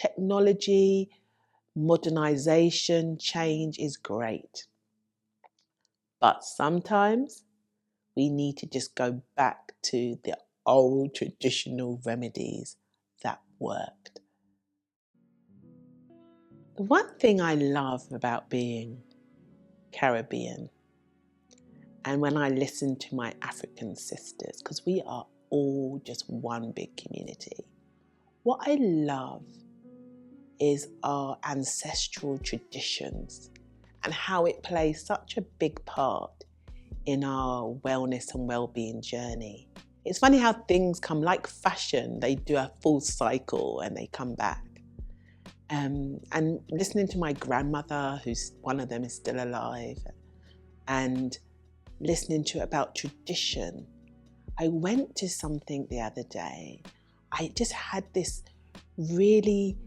Technology, modernization, change is great. But sometimes we need to just go back to the old traditional remedies that worked. The one thing I love about being Caribbean, and when I listen to my African sisters, because we are all just one big community, what I love is our ancestral traditions and how it plays such a big part in our wellness and well-being journey. It's funny how things come like fashion, they do a full cycle and they come back. And listening to my grandmother, who's one of them is still alive, and listening to about tradition, I went to something the other day. I just had this really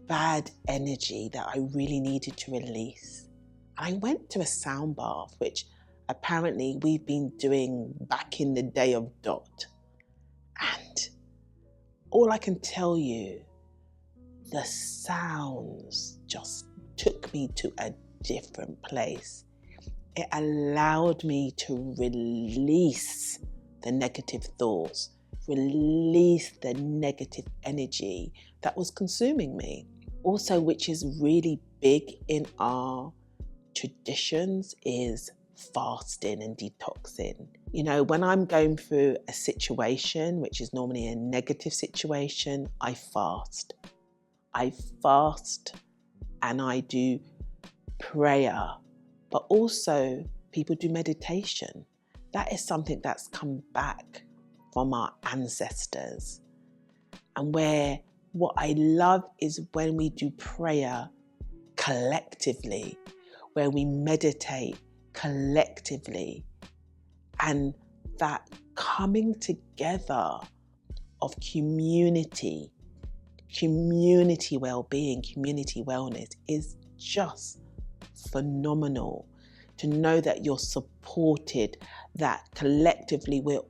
bad energy that I really needed to release. I went to a sound bath, which apparently we've been doing back in the day of Dot. And all I can tell you, the sounds just took me to a different place. It allowed me to release the negative thoughts, release the negative energy that was consuming me. Also, which is really big in our traditions, is fasting and detoxing. You know, when I'm going through a situation, which is normally a negative situation, I fast. I fast and I do prayer, but also people do meditation. That is something that's come back from our ancestors. And where what I love is when we do prayer collectively, where we meditate collectively, and that coming together of community well-being, community wellness is just phenomenal. To know that you're supported, that collectively we're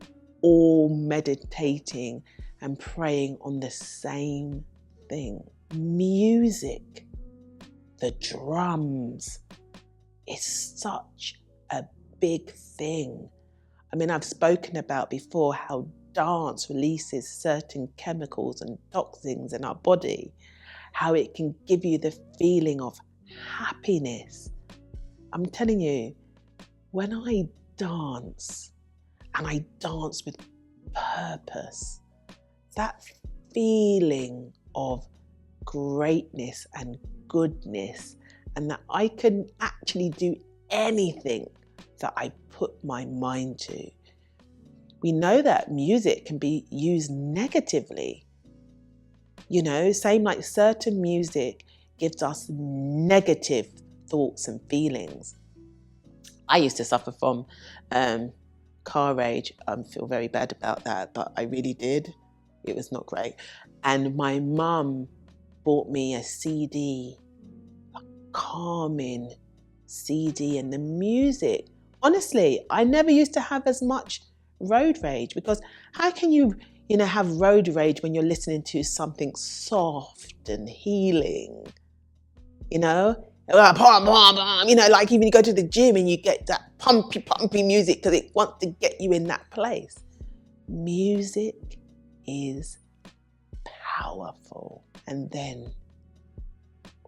all meditating and praying on the same thing. Music, the drums, is such a big thing. I mean, I've spoken about before how dance releases certain chemicals and toxins in our body, how it can give you the feeling of happiness. I'm telling you, when I dance, and I dance with purpose, that feeling of greatness and goodness, and that I can actually do anything that I put my mind to. We know that music can be used negatively. You know, same like certain music gives us negative thoughts and feelings. I used to suffer from car rage. I feel very bad about that, but I really did. It was not great. And my mum bought me a CD, a calming CD, and the music. Honestly, I never used to have as much road rage, because how can you have road rage when you're listening to something soft and healing? Like even you go to the gym and you get that pumpy music because it wants to get you in that place. Music is powerful. And then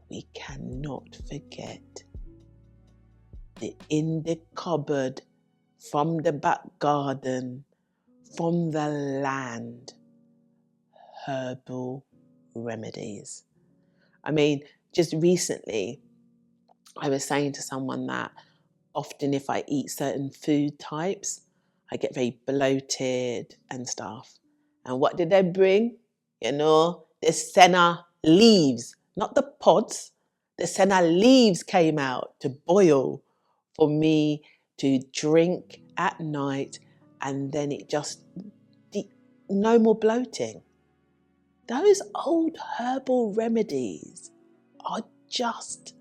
we cannot forget the in the cupboard, from the back garden, from the land, herbal remedies. I mean, just recently, I was saying to someone that often if I eat certain food types, I get very bloated and stuff. And what did they bring? The senna leaves, not the pods. The senna leaves came out to boil for me to drink at night, and then it just, no more bloating. Those old herbal remedies are just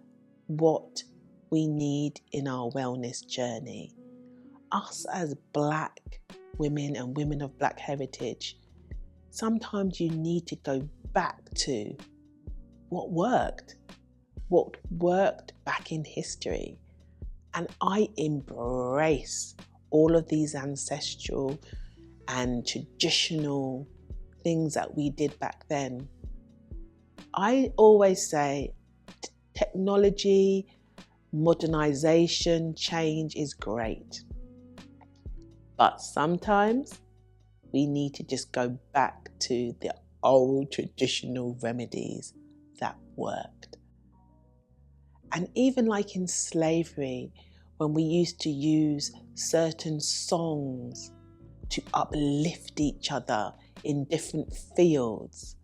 what we need in our wellness journey. Us as Black women and women of Black heritage, sometimes you need to go back to what worked back in history. And I embrace all of these ancestral and traditional things that we did back then. I always say technology, modernization, change is great. But sometimes we need to just go back to the old traditional remedies that worked. And even like in slavery, when we used to use certain songs to uplift each other in different fields,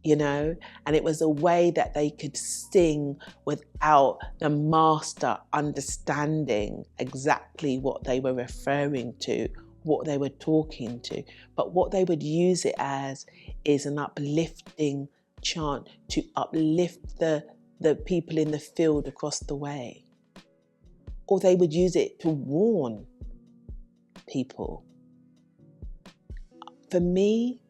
you know, and it was a way that they could sing without the master understanding exactly what they were referring to, what they were talking to. But what they would use it as is an uplifting chant to uplift the people in the field across the way. Or they would use it to warn people. For me,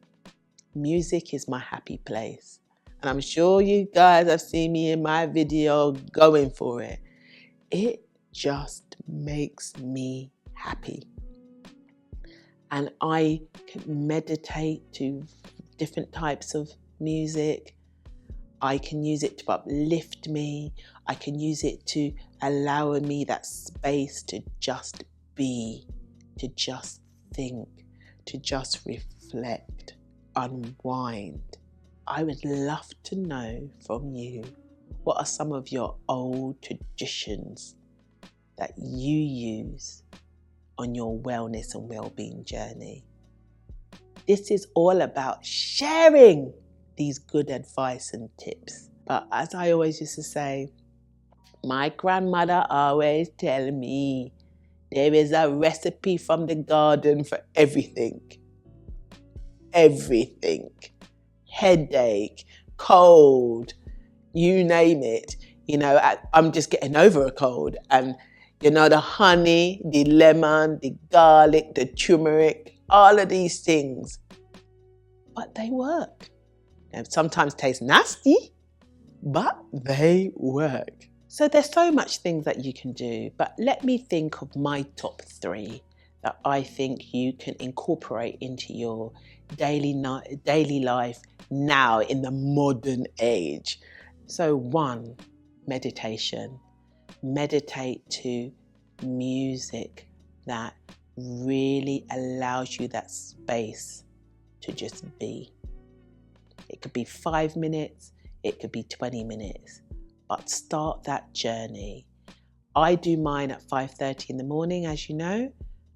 music is my happy place. And I'm sure you guys have seen me in my video going for it. It just makes me happy. And I can meditate to different types of music. I can use it to uplift me. I can use it to allow me that space to just be, to just think, to just reflect, unwind. I would love to know from you, what are some of your old traditions that you use on your wellness and well-being journey? This is all about sharing these good advice and tips. But as I always used to say, my grandmother always tell me, there is a recipe from the garden for everything. Everything. Headache, cold, you name it. You know, I'm just getting over a cold. And, you know, the honey, the lemon, the garlic, the turmeric, all of these things. But they work. And sometimes taste nasty, but they work. So there's so much things that you can do, but let me think of my top 3 that I think you can incorporate into your daily life now in the modern age. So 1, meditation. Meditate to music that really allows you that space to just be. It could be 5 minutes, it could be 20 minutes, but start that journey. I do mine at 5:30 in the morning, as you know,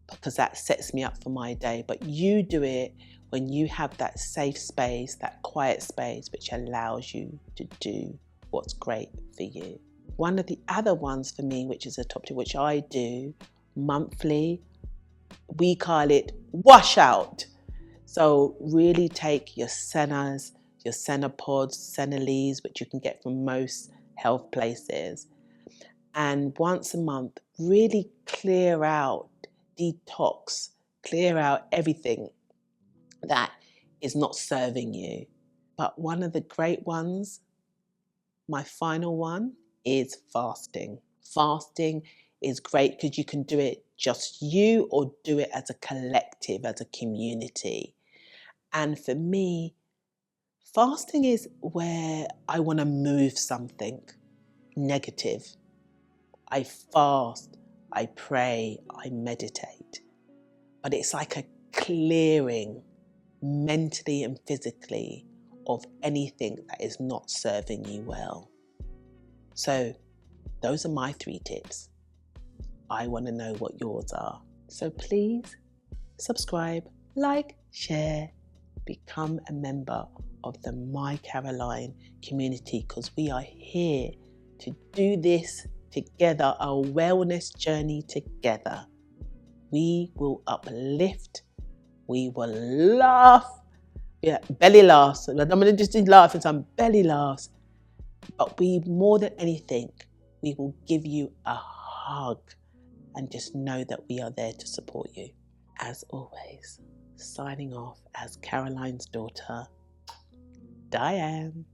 because that sets me up for my day. But you do it when you have that safe space, that quiet space, which allows you to do what's great for you. One of the other ones for me, which is a top 2, which I do monthly, we call it wash out. So really take your sennas, your senna pods, senna leaves, which you can get from most health places. And once a month, really clear out, detox, clear out everything that is not serving you. But one of the great ones, my final one, is fasting. Fasting is great because you can do it just you or do it as a collective, as a community. And for me, fasting is where I want to move something negative. I fast, I pray, I meditate. But it's like a clearing mentally and physically of anything that is not serving you well. So those are my 3 tips. I want to know what yours are. So please subscribe, like, share, become a member of the MyCaroline community, because we are here to do this together, a wellness journey together. We will uplift, we will laugh, belly laughs. I'm going to just do laughing, some belly laughs. But we, more than anything, we will give you a hug and just know that we are there to support you. As always, signing off as Caroline's daughter, Diane.